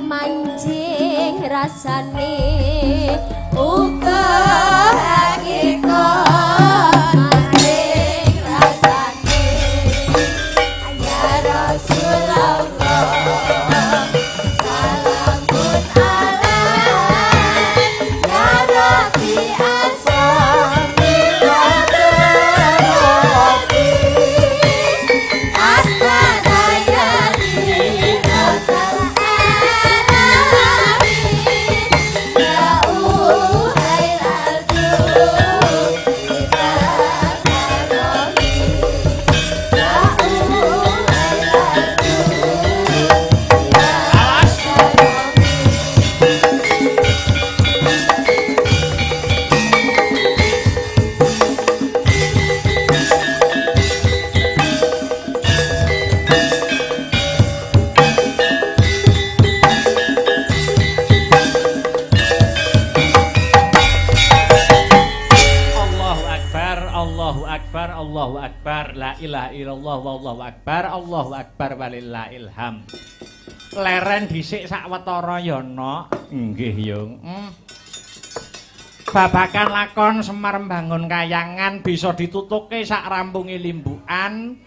mancing rasane uga hakikat mancing rasane ya Rasulullah salamun alaik ya Rabbi asami Allahu Akbar, la ilaha illallah wallahu akbar, Allahu Akbar walillahil ham. Leren dhisik sawetara ya ana. Nggih, Yung. Babakan lakon Semar mbangun kayangan bisa ditutuke sak rampunge limbukan.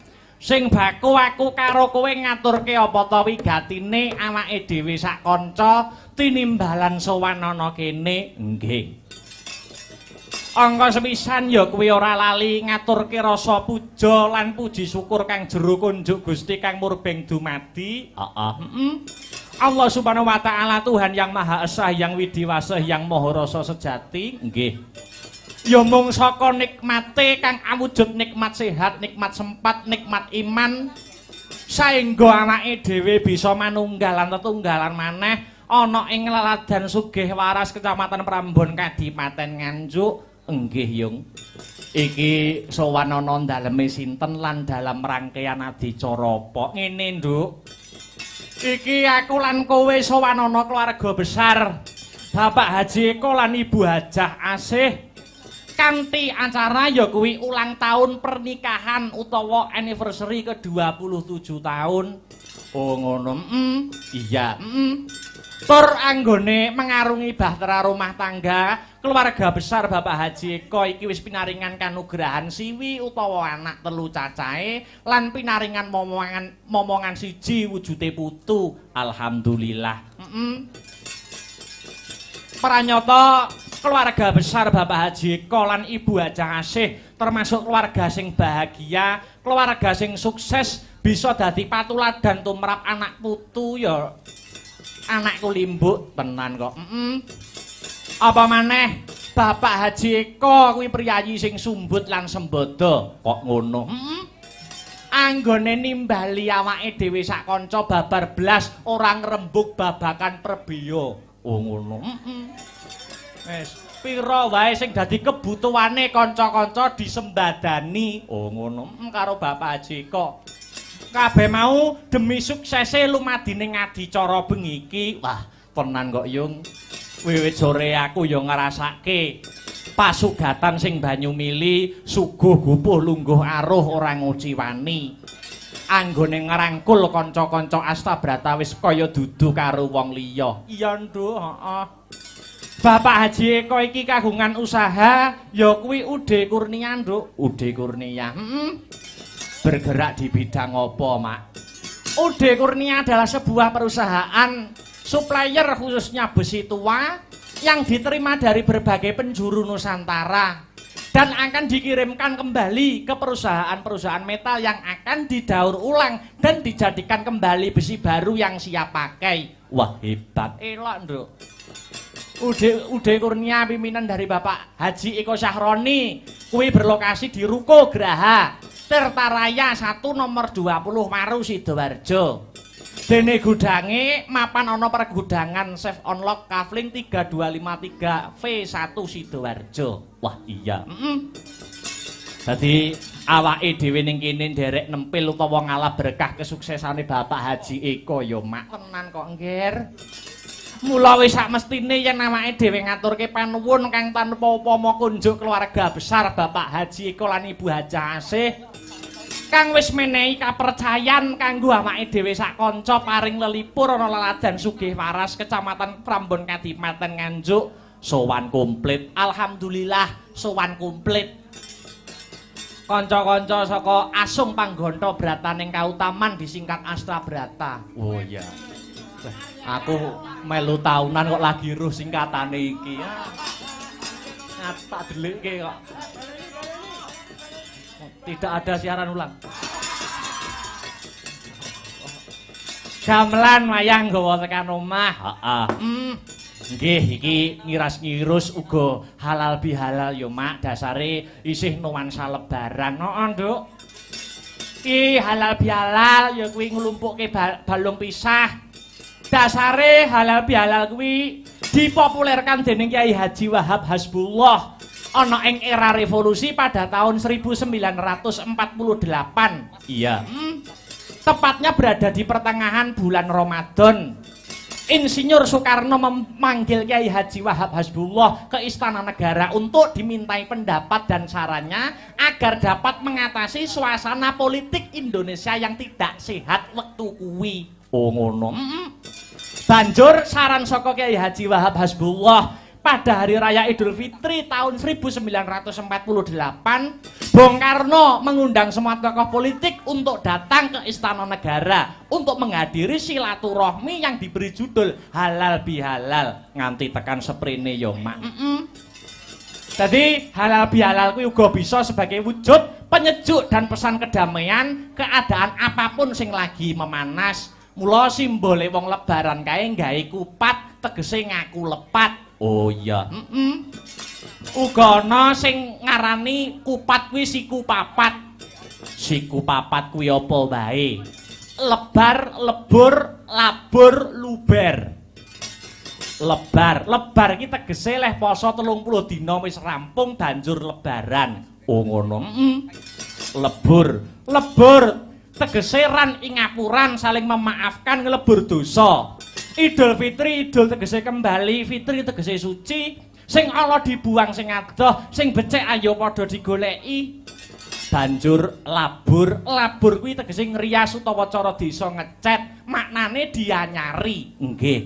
Sing baku aku karo kowe ngaturke apa ta wigatine awake dhewe sak kanca tinimbalan sowan ana kene. Nggih. Angka sepisan ya kuwi ora lali ngaturke rasa puja lan puji syukur kang jero kunjuk Gusti kang murbeng dumadi. Allah Subhanahu wa taala Tuhan yang Maha Esa, yang Widiwasa, yang Maha Rasa sejati. Nggih. Ya mung saka nikmate kang awujud nikmat sehat, nikmat sempat, nikmat iman saengga awake dhewe bisa manunggalan tetunggalan maneh ana ing leladan Sugih Waras Kecamatan Prambon Kadipaten Nganjuk. Nggih, Yung. Iki sowan ana daleme sinten lan dalam rangkaian adicara apa? Ngene, Nduk. Iki aku lan kowe sowan ana keluarga besar Bapak Haji Eko lan Ibu Hajah Asih kanthi acara ya kuwi ulang tahun pernikahan utawa anniversary ke-27 tahun. Oh ngono. Iya. Tur anggone mengarungi bahtera rumah tangga keluarga besar Bapak Haji Eko iki wis pinaringan kanugrahan siwi utawa anak telu cacahe lan pinaringan momongan siji wujude putu. Alhamdulillah. Pranyata keluarga besar Bapak Haji Eko lan Ibu Hajah Asih termasuk keluarga sing bahagia, keluarga sing sukses bisa dadi patuladan tumrap anak putu ya. Anakku limbuk tenan kok. Apa maneh Bapak Haji Eko kuwi priyayi sing sumbut lan sembodo. Kok ngono? Anggone nimbali awake dhewe sak kanca babar blas ora ngrembug babakan prebiya. Oh ngono. Wis pira wae sing dadi kebutuhane kanca-kanca disembadani. Oh ngono. Karo Bapak Haji Eko. Kabeh mau demi suksese lumadining adicara bengi iki. Wah, tenan kok, Yung. Wiwit sore aku ya ngrasake pasugatan sing banyu mili, suguh gupuh lungguh aruh ora nguciwani. Anggone ngrangkul kanca-kanca Astabrata wis kaya dudu karo wong liya. Iya, Nduk, heeh. Bapak Haji Eko iki kagungan usaha ya kuwi Ude Kurnia, Nduk. Ude Kurnia. Bergerak di bidang apa, Mak? Ude Kurnia adalah sebuah perusahaan supplier khususnya besi tua yang diterima dari berbagai penjuru Nusantara dan akan dikirimkan kembali ke perusahaan-perusahaan metal yang akan didaur ulang dan dijadikan kembali besi baru yang siap pakai. Wah, hebat. Elok, Nduk. Ude Kurnia pimpinan dari Bapak Haji Eko Syahroni kuwi berlokasi di Ruko Graha Tirtaraya 1 nomor 20 Maru Sidoarjo. Dene gudange mapan ana pergudangan Safe Unlock Kavling 3253 V1 Sidoarjo. Wah iya. Dadi awake dhewe ning kene nderek nempil utawa ngalah berkah kesuksesane Bapak Haji Eko ya Mak. Tenan kok nggir. Mula wis sak mestine yen awake dhewe ngaturke panuwun kang tanpa upama kunjuk keluarga besar Bapak Haji Eko lan Ibu Hajah Asih. kang wis menehi kapercayan kanggo awake dhewe sak kanca paring lelipur ana leladan sugih waras Kecamatan Prambon Kadipaten Nganjuk sowan komplit. Alhamdulillah sowan komplit. Kanca-kanca saka Asung Panggonta Brataning Kautaman disingkat Astabrata. Oh iya. Aku melu taunan kok lagi ruh singkatane iki. Tak delikke kok. Tidak ada siaran ulang. Gamelan wayang nggawa tekan omah. Heeh. Nggih iki ngiras-ngirus uga halal bihalal yo Mak, dasare isih nuansa lebaran. Heeh, Nduk. Iki halal bihalal ya kuwi nglumpukke balung pisah. Dasare halal bihalal kuwi dipopulerkan dening Kyai Haji Wahab Hasbullah ana ing era revolusi pada tahun 1948. Iya. Tepatnya berada di pertengahan bulan Ramadan. Insinyur Soekarno memanggil Kyai Haji Wahab Hasbullah ke Istana Negara untuk dimintai pendapat dan sarannya agar dapat mengatasi suasana politik Indonesia yang tidak sehat wektu kuwi. Oh ngono. Banjur saran saka Kyai Haji Wahab Hasbullah pada hari raya Idul Fitri tahun 1948, Bung Karno mengundang semua tokoh politik untuk datang ke Istana Negara untuk menghadiri silaturahmi yang diberi judul halal bihalal. Nganti tekan seprene yo Mak. Jadi halal bihalal kuwi uga bisa sebagai wujud penyejuk dan pesan kedamaian keadaan apapun sing lagi memanas. Mula simbole wong lebaran kae gawe kupat tegese ngaku lepat. Oh iya. Uga ana sing ngarani kupat kuwi siku papat. Siku papat kuwi apa wae? Lebar, lebur, labur, luber. Lebar iki tegese leh poso 30 dina wis rampung banjur lebaran. Oh ngono. Lebur tegese ran ing ngapuran saling memaafkan ngelebur dosa. Idul Fitri, idul tegese kembali, fitri tegese suci. Sing ala dibuang sing adoh, sing becik ayo padha digoleki. Banjur labur kuwi tegese ngrias utawa cara desa ngecet, maknane dianyari. Nggih.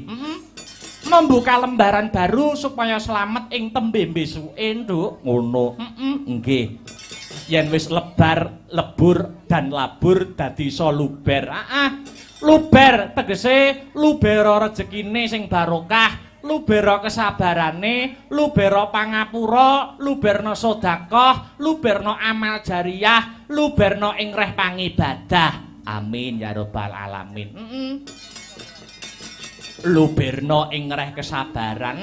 Membuka lembaran baru supaya selamat ing tembe besuke, Nduk. Ngono. Nggih. Yen wis lebar, lebur dan labur dadi iso luber. Luber tegese lubero rezekine sing barokah, lubero kesabarane, lubero pangapura, luberno sedekah, luberno amal jariyah, luberno ing reh pangibadah. Amin ya rabbal alamin. Luberno ing reh kesabaran.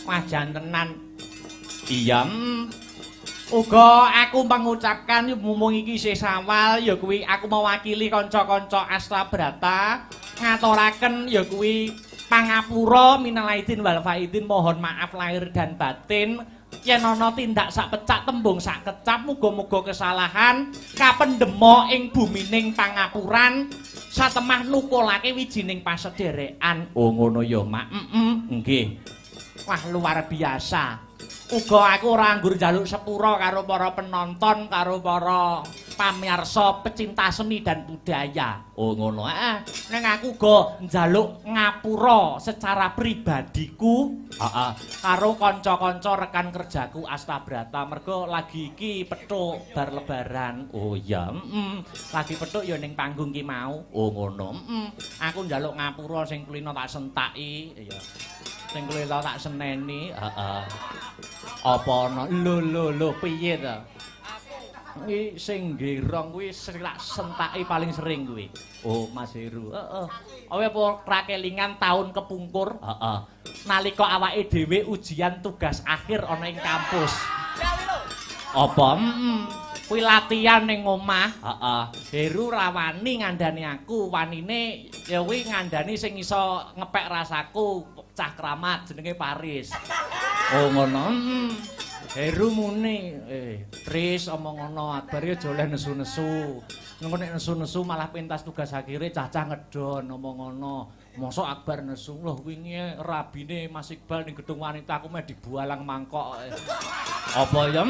Wajan tenan. Iya. Uga aku mengucapkan mumung iki isih sawal ya kuwi aku mewakili kanca-kanca Astabrata ngaturaken ya kuwi pangapura minal aidin wal faidin, mohon maaf lahir dan batin yen ana tindak sak pecak tembung sak kecap muga-muga kesalahan kapendemo ing bumining pangapuran satemah nukulake wijining pasederekan. Oh ngono ya Mak. Nggih. Wah luar biasa. Uga aku ora anggur njaluk sepura karo para penonton, karo para pamirsa pecinta seni dan budaya. Oh ngono. Ning aku uga njaluk ngapura secara pribadiku, karo kanca-kanca rekan kerjaku Astabrata. Mergo lagi iki pethuk bar lebaran. Oh iya, lagi pethuk ya ning panggung ki mau. Oh ngono. Aku njaluk ngapura sing kulino tak sentaki, ya. Sing kulino tak seneni, Apa ana? Lho piye ta? Iki sing ngerong kuwi tak sentaki paling sering kuwi. Oh, Mas Heru. Heeh. Apa rakelingan taun kepungkur? Heeh. Nalika awake dhewe ujian tugas akhir ana ing kampus. Apa? Kuwi latihan ning omah. Heeh. Heru rawani ngandani aku, wanine ya kuwi ngandani sing iso ngepek rasaku, cah kramat jenenge Paris. Oh ngono. Heru muni, Tris omong ngono, Akbar ya aja oleh nesu-nesu. Engko nek nesu-nesu malah pentas tugas akhire cah-cah ngedon omong ngono. Mosok Akbar nesu, loh wingi rabine Mas Iqbal ning gedung wanita aku meh dibualang mangkok. Apa ya?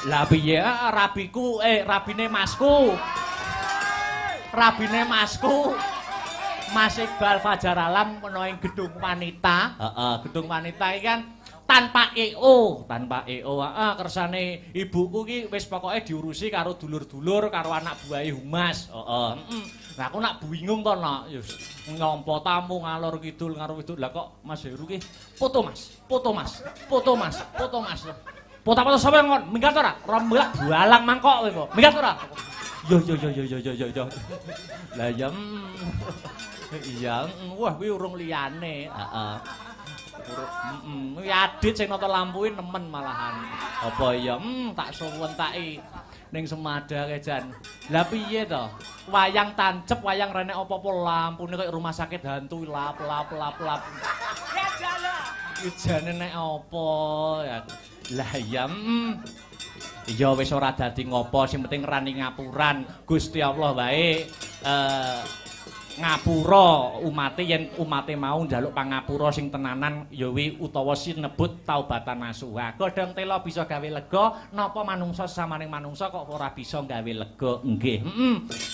Lah piye rabiku rabine masku. Rabine masku. Mas Iqbal Fajar Alam ana ing gedung wanita. Heeh, gedung wanita iki kan tanpa EO, kersane ibuku ki wis pokoke diurusi karo dulur-dulur karo anak buahe Humas. Heeh. Nah aku nak bingung to nak, ya nyompo tamu ngalor kidul karo widul. Lah kok Mas Heru ki foto Mas. Foto apa sapa ngon? Minggat ora? Rombak bualang mangkok kowe kok. Minggat ora? Yo. Lah ya. Iya, wah kuwi urung liyane. Heeh. Kuwi adit sing nata lampuin nemen malahan. Apa iya? Tak suwentaki ning Semada kae jan. Lah piye to? Wayang tancep, wayang renek apa-apa lampune kaya rumah sakit hantu lap. Jane nek apa ya. Lah iya. Ya wis ora dadi ngopo, sing penting rani ngapuran. Gusti Allah wae ngapura umate yen umate mau njaluk pangapura sing tenanan ya wi utawa sinebut taubatan nasuha. Godhong tela bisa gawe lega, napa manungsa samaning manungsa kok ora bisa gawe lega. Nggih.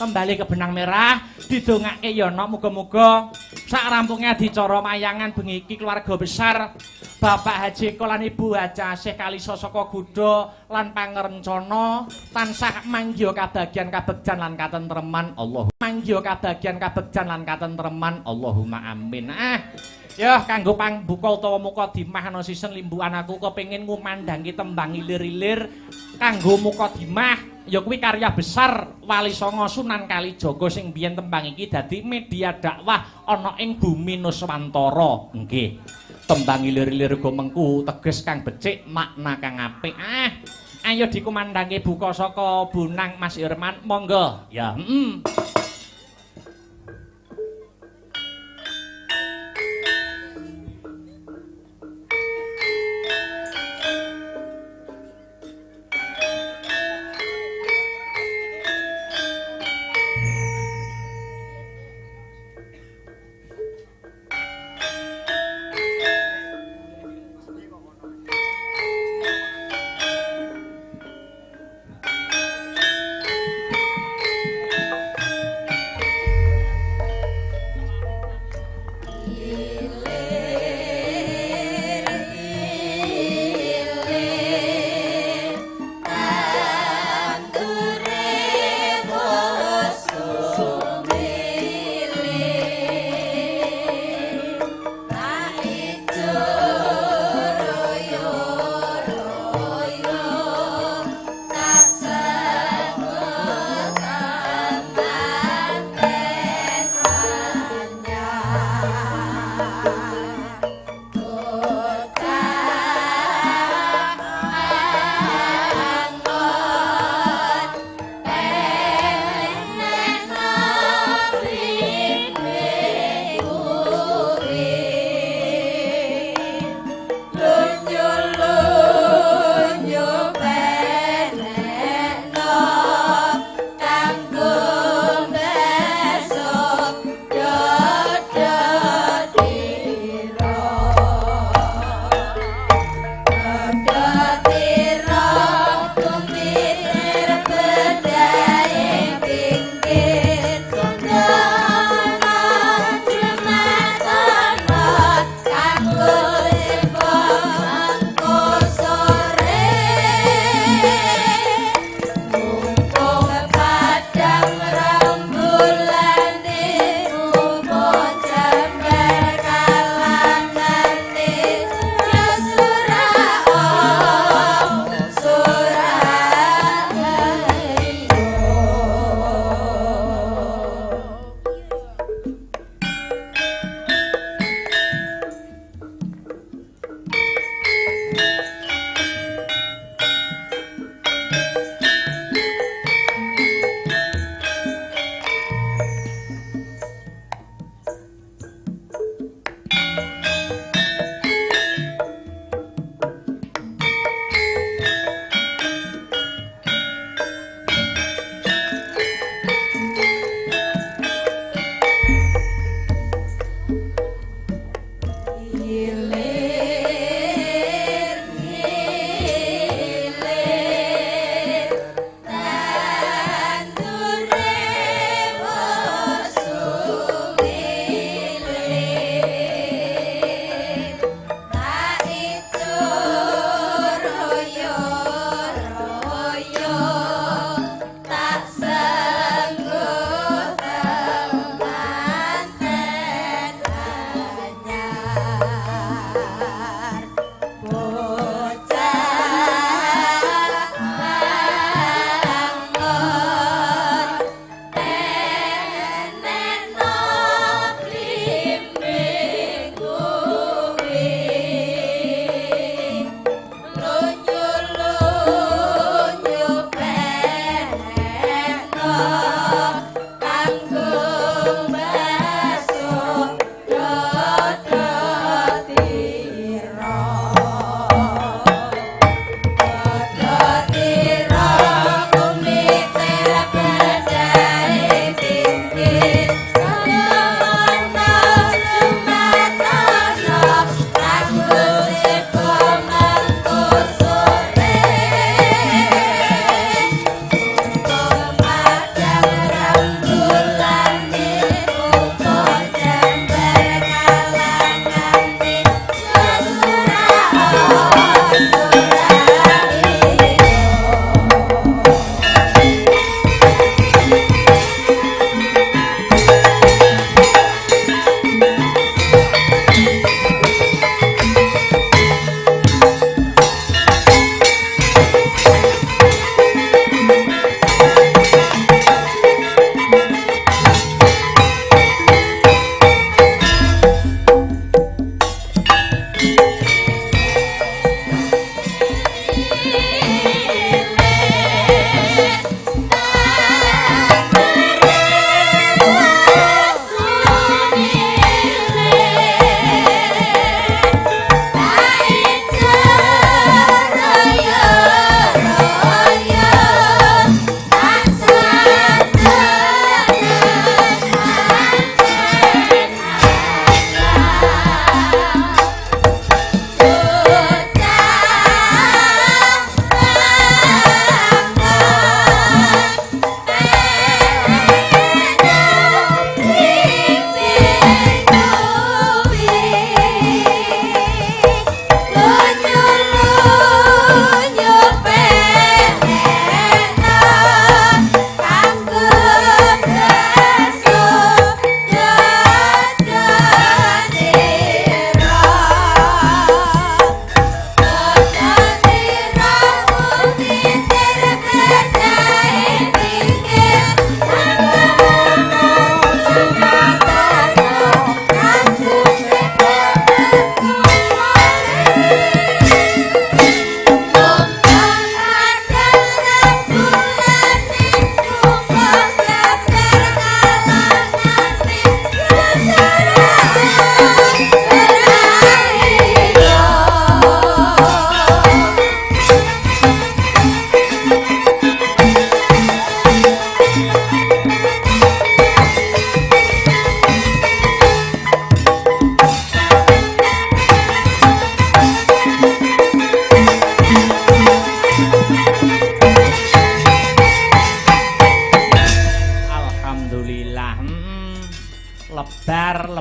Kembali ke benang merah didongake ya ana muga-muga sak rampunge adicara mayangan bengi iki keluarga besar Bapak Haji Eko lan Ibu Haja Asih Kalisa saka Gudo lan pangerencana tansah manggiha kabagyan kabegjan lan katentreman Allah. Manggiha kabagyan kabegjan lan katentreman Allahumma amin. Ya kanggo pangbuka utawa mukadimah ana sisen limbukan aku kepengin ngumandhangi tembang ilir-ilir kanggo mukadimah ya kuwi karya besar Wali Songo Sunan Kalijaga sing biyen tembang iki dadi media dakwah ana ing bumi Nuswantara. Nggih. Tembang ilir-ilir go mengku teges kang becik makna kang apik. Ayo dikumandhangi buka saka Bunang Mas Irman monggo. Ya,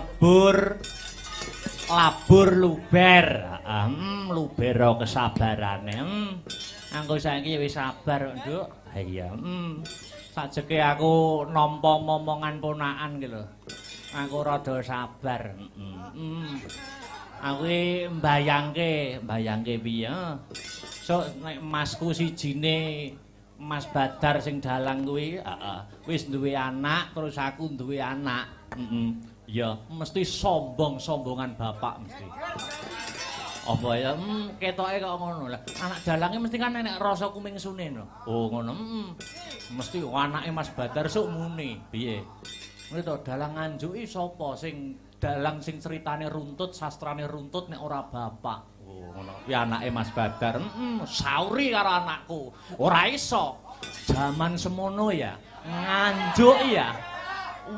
lebur labur luber. Lubero kesabarane. Aku saiki wis sabar, Nduk. Ha iya. Sajeke aku nampa momongan ponakan ki lho. Aku rada sabar. Aku mbayangke piye? Sok nek masku sijine Mas Badar sing dalang kuwi, wis duwe anak terus aku duwe anak. Ya, mesti sombongan bapak mesti. Apa ya? Ketoke kok ngono lah. Anak dalange mesti kan enek rasa kumingsune no. Oh, ngono. Mesti anake Mas Badar sok muni. Piye? Ngono to, dalang nganjuki sapa sing dalang sing ceritane runtut, sastrane runtut nek ora bapak. Oh, ngono. Kuwi anake Mas Badar. Sauri karo anakku. Ora iso. Zaman semono ya. Nganjuk ya.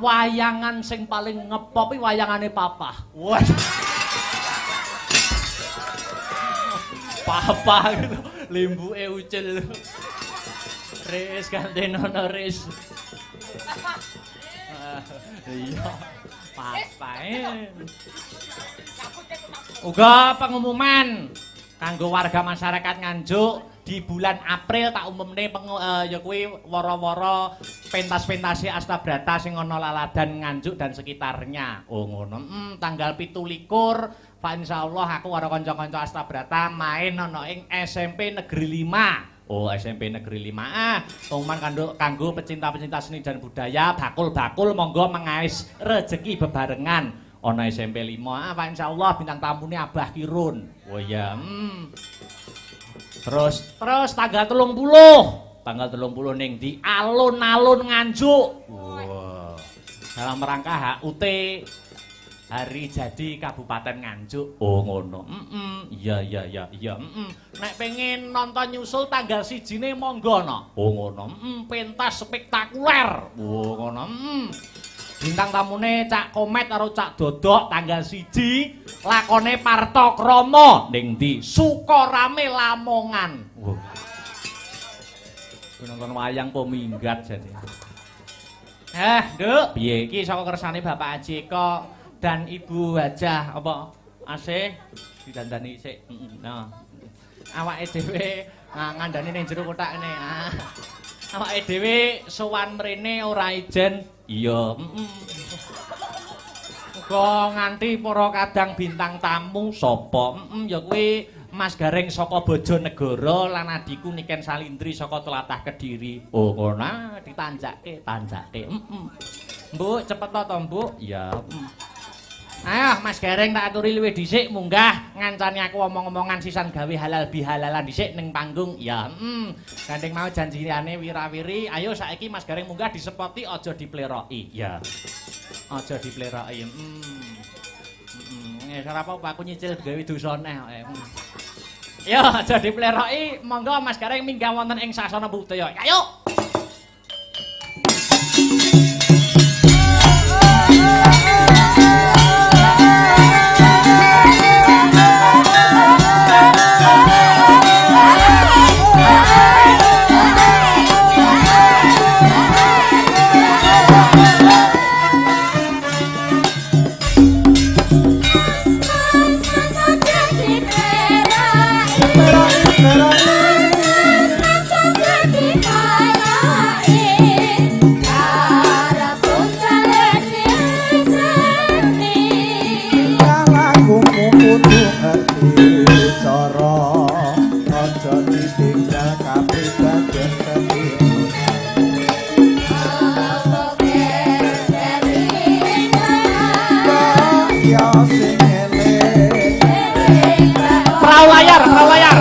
Wayangan sing paling ngepop iki wayangane papa. Waduh. Papa gitu. Limbuke ucil. Ris kantenono ris. Iya. Papa. Uga pengumuman kanggo warga masyarakat Nganjuk di bulan April tak umumne ya kuwi wara-wara pentas-pentase Astabrata sing ana Laladan Nganjuk dan sekitarnya. Oh ngono. Tanggal 17 Pak insyaallah aku karo kanca-kanca Astabrata main ana ing SMP Negeri 5. Oh SMP Negeri 5. Pengumuman kanggo pecinta-pecinta seni dan budaya bakul-bakul monggo mengais rejeki bebarengan. Ana SMP 5. Pak insyaallah bintang tamune Abah Kirun. Oh iya. Terus tanggal 30 ning di alun-alun Nganjuk. Wow. Dalam rangka HUT Hari Jadi Kabupaten Nganjuk. Oh ngono. Iya. Nek pengen nonton nyusul tanggal 1 monggo no. Oh ngono. Pentas spektakuler. Oh ngono. Bintang tamune Cak Komet karo Cak Dodok tanggal 1 lakone Parto Kromo ning ndi Sukorame Lamongan. Wow. Nonton wayang po minggat jadi. Nduk, piye iki saka kersane Bapak Haji Eko dan Ibu Hajah apa asih didandani sik. Nah. Awake dhewe ngandani ning jero kotak kene. Awake dhewe sowan mrene ora ijen. Iya, Muga nganti para kadang bintang tamu sapa? Ya kuwi Mas Gareng saka Bojonegoro lan adiku Niken Salindri saka Tlatah Kediri. Oh, ngono ditanjake. Mbok cepet to, Mbok? Ya. Ayo Mas Gareng tak aturi luwih dhisik munggah ngancani aku omong-omongan sisan gawe halal bihalalan dhisik ning panggung. Ya, gandeng mau janjiane wirawiri. Ayo saiki Mas Gareng munggah disepoti aja dipleroki. Ya. Aja dipleroki. Ora apa-apa aku nyicil gawe dosane kok. Ya aja dipleroki. Monggo Mas Gareng minggah wonten ing sasana budaya. Ayo. Perahu layar. Ya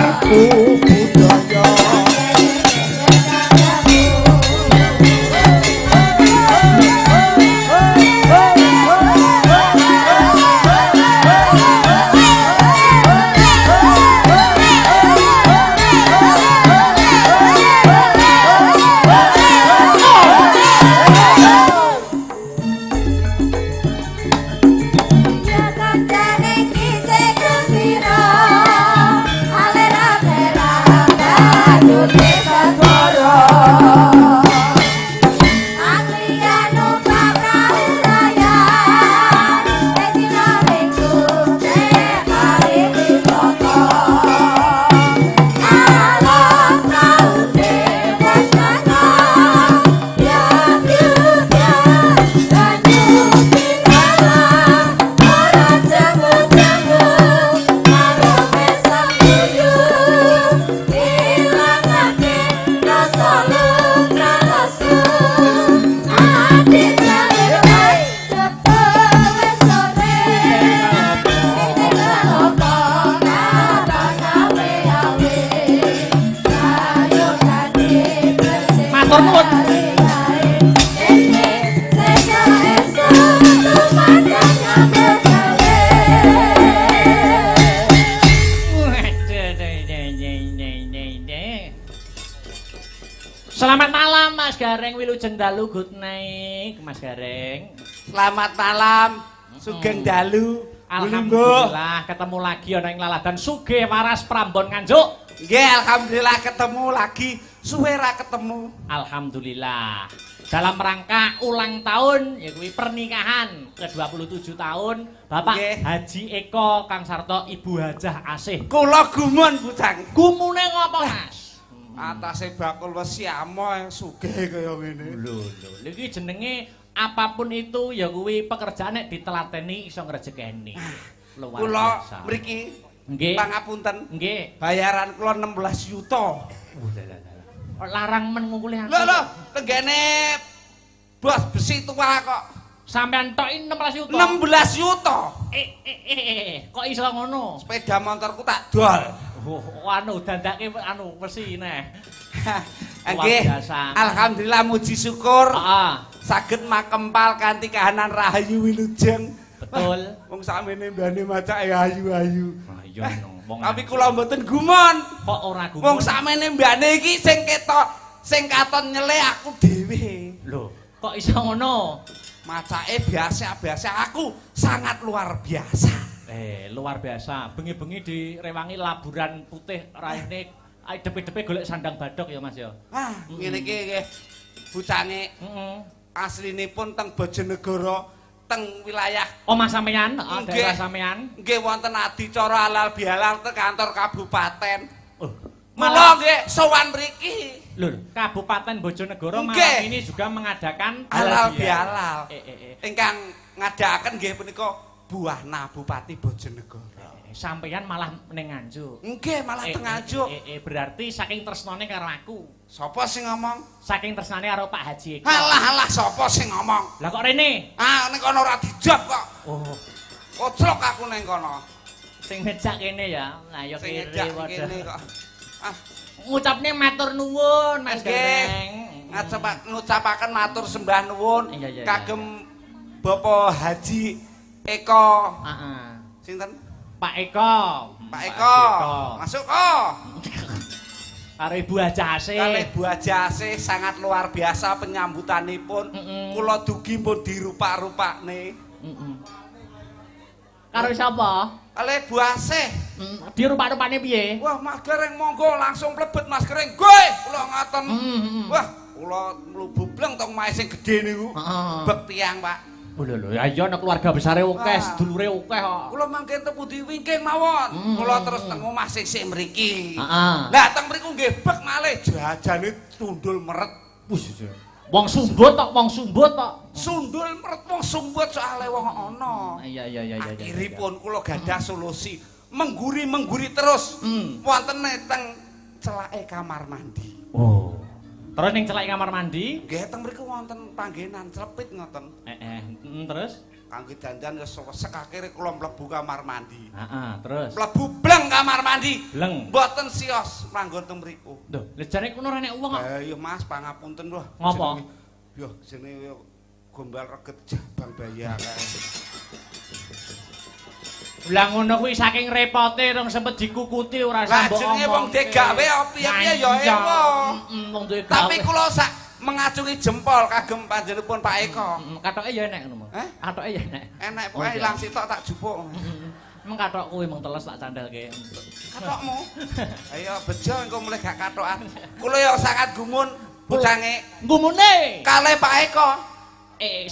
Gareng wilujeng dalu good night, Mas Gareng. Selamat malam. Sugeng dalu. Alhamdulillah ketemu lagi ana ing laladan sugih waras Prambon Nganjuk. Nggih, alhamdulillah ketemu lagi. Suwe ra ketemu. Alhamdulillah. Dalam rangka ulang tahun ya kuwi pernikahan ke-27 tahun Bapak Nggih. Haji Eko Kang Sarto Ibu Hajah Asih. Kula gumun bujang. Gumune ngopo, Mas? Atase bakul wesi amoh sugih kaya ngene. Lho, iki jenenge apapun itu ya kuwi pekerjaan nek ditelateni iso ngrejekeni. Luar Kula biasa. mriki Nggih. pangapunten. Nggih. Bayaran kula 16 yuta. Larang men ngungkuli aku. Lho, tenggene bos besi tua kok. Sampean tok 16 juta. 16 yuta. Kok iso ngono? Sepeda motorku tak dol. Anu dandake anu besi neh. Nggih. biasa. Alhamdulillah muji syukur. Heeh. Saged makempal kanthi kahanan rahayu wilujeng. Betul. Wong sakmene mbane macake ayu-ayu. Iya no, wong. Tapi kula mboten gumun. Kok ora gumun? Wong sakmene mbane iki sing ketok sing katon nyele aku dhewe. Lho, kok iso ngono? Macake biasa-biasa aku sangat luar biasa. Luar biasa. Bengi-bengi direwangi laburan putih raine depe-depe golek sandang badok ya Mas ya. Ngene iki nggih. Bucange Heeh. aslinipun teng Bojonegoro teng wilayah Omah sampean, Nggih. daerah sampean. nggih wonten adicara halal bihalal teng kantor kabupaten. Oh, Mula nggih sowan mriki. Lho, Kabupaten Bojonegoro Nggih. malam ini juga mengadakan Halal bihalal. Eh. Ingkang ngadakaken nggih punika Buahna Bupati Bojonegoro. Sampeyan malah ning Nganjuk. Nggih malah teng Nganjuk. Berarti saking tresnane karo aku. Sapa sing ngomong? Saking tresnane karo Pak Haji Eko. Halah sapa sing ngomong? Lah kok rene? Ning kono ora dijawab kok. Oh, Koclok aku ning kono. sing ngejak kene ya. Lah ya Sing kiri ngejak waduh. kene kok. Ngucapne matur nuwun Mas Nggih. Gareng. Ngucapaken matur sembah nuwun Iya. kagem Bapak Haji Eko. Heeh. Sinten? Pak Eko. Pak Eko. Masuk kok. Karo Ibu Hajah Asih. Kalih Bu Haji Asih sangat luar biasa penyambutanipun. Kula dugi pun dirupak-rupakne. Karo sapa? Kalih Bu Asih. Dirupak-rupane piye? Wah, Mas Gareng monggo langsung mlebet Mas Gareng. Gue kula ngaten. Wah, kula mlubu bleng tong mae sing gedhe niku. Heeh. Bek tiyang, Pak. Lho, ya iya ana keluarga besare akeh, sedulure akeh kok. Kula mangke tepu diwingking mawon. Kula terus teng omah sik mriki. Heeh. Lah teng mriku nggih bek malih jajane tundul meret. Wis. Wong sumbut tok, wong sumbut tok. Sundul meret wong sumbut soalé wong ana. Iya. Akhiripun kula gadah solusi. Mengguri terus. Wonten teng celake kamar mandi. Oh. Terus ning celake kamar mandi? Nggih teng mriku wonten panggenan clepit ngoten. Terus? Kangge dandan wis wesek akhire kula mlebu kamar mandi. Terus. Mlebu bleng kamar mandi. Bleng. Mboten sios manggon teng mriku. Lho, lejane kono ora nek wong kok. Iya Mas, pangapunten lho. Ngopo? Yo jenenge gombal reget jabang bayi akeh. Lah ngono kuwi saking repote rong sempet dikukuti ora Lah sambok. jenenge wong degawe piye-piye ya ewo. Wong duwe gawe. Tapi kula sak mengacungi jempol kagem panjenenganipun Pak Eko. Katoke ya enek ngono. Katoke ya enek. Enek pokoke ilang sitok tak jupuk. Meng katok kuwi mung teles tak candhalke. Katokmu. Ayo bejo engko mulai gak katokan. Kula ya sangat gumun bucange Ngumune. kalih Pak Eko.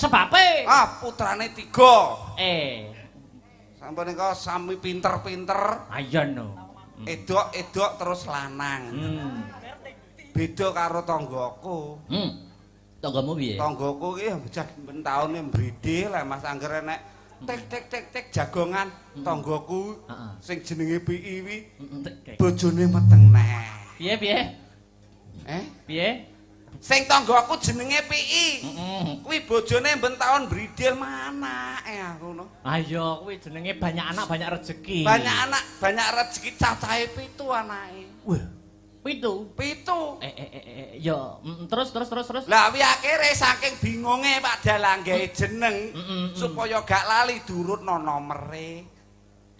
Sebabe. Putrane 3. Sampun engko sami pinter-pinter. Ayo no. Edok terus lanang. Beda karo tanggaku. Tanggamu piye? Tanggaku iki bocah ben taune mbridhe lah Mas Angger enek tek jagongan tanggaku sing jenenge Pi wi bojone meteng neh. Piye? Piye? Sing tanggaku jenenge Pi. Kuwi bojone ben taun mbridil mana aku ngono. Ayo kuwi jenenge banyak anak banyak rezeki. Banyak anak banyak rezeki cacahe 7 anake. Wah. 7. Ya, terus. Lah wi akhire saking bingunge Pak Dalang gawe jeneng supaya gak lali durutno nomere.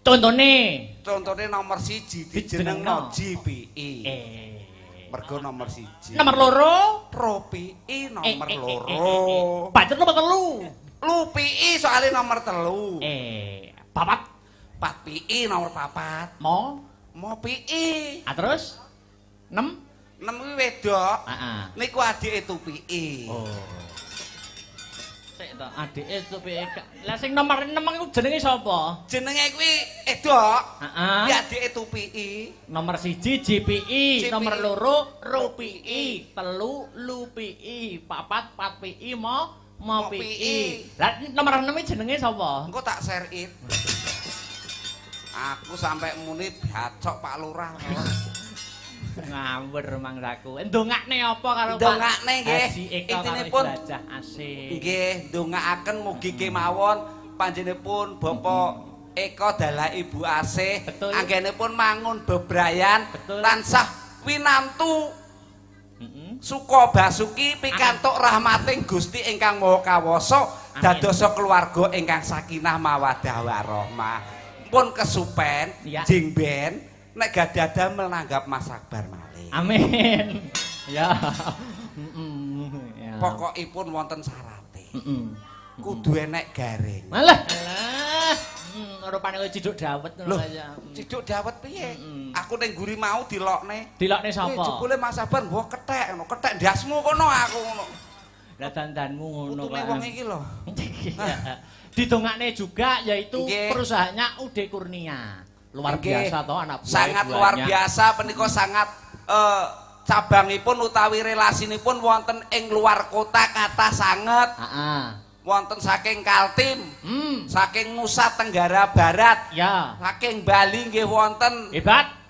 Contone Contone nomor 1 dijenengno JPI. Mergo nomor 1. Nomor loro? Ropi nomor loro. Pancet nomor 3. Lupi soalnya nomor 3. Papat? Pi nomor 4. Mo pi. Terus? 6? 6 kuwi wedok. Heeh. Niku adike Tupi. Oh. Sik to, adike Tupi. Lah sing nomor 6 iku jenenge sapa? Jenenge kuwi edok. Heeh. Ki adike Tupi. Nomor 1 JPI, nomor 2 RUPI, 3 LUPI, 4 PATPI, MOPI. Lah nomor 6 jenenge sapa? Engko tak share it. Aku sampai muni bacok Pak Lurah. Ngawur mangsaku. Ndongakne apa karo Pak? Ndongakne nggih. Intinipun Bajah Asih. Nggih, ndongakaken mugi kemawon panjenenganipun Bapak Eko dalah Ibu Asih anggenipun mangun bebrayan tansah winantu suka basuki pikantuk rahmating Gusti ingkang Maha Kawasa dadosa keluarga ingkang sakinah mawaddah warahmah. Pun kesupen jeng ben nek gadah menanggap Mas Akbar malih. Amin. Ya. Pokokipun wonten syarate. Kudu enek garing. Alah. Rupane kowe ciduk dawet ngono kaya. Ciduk dawet piye? Aku ning guri mau dilokne. Dilokne sapa? Jebule Mas Akbar mbok kethek ngono. Kethek ndasmu kono aku ngono. Lah dandanmu ngono kok. Wong iki lho. Didongakne juga yaitu perusahaannya UD Kurnia. Luar biasa toh anak buah. Sangat luar biasa menika sangat cabangipun utawi relasinipun wonten ing luar kota kathah sanget. Wonten saking Kaltim, saking Nusa Tenggara Barat, saking Bali nggih wonten. Hebat.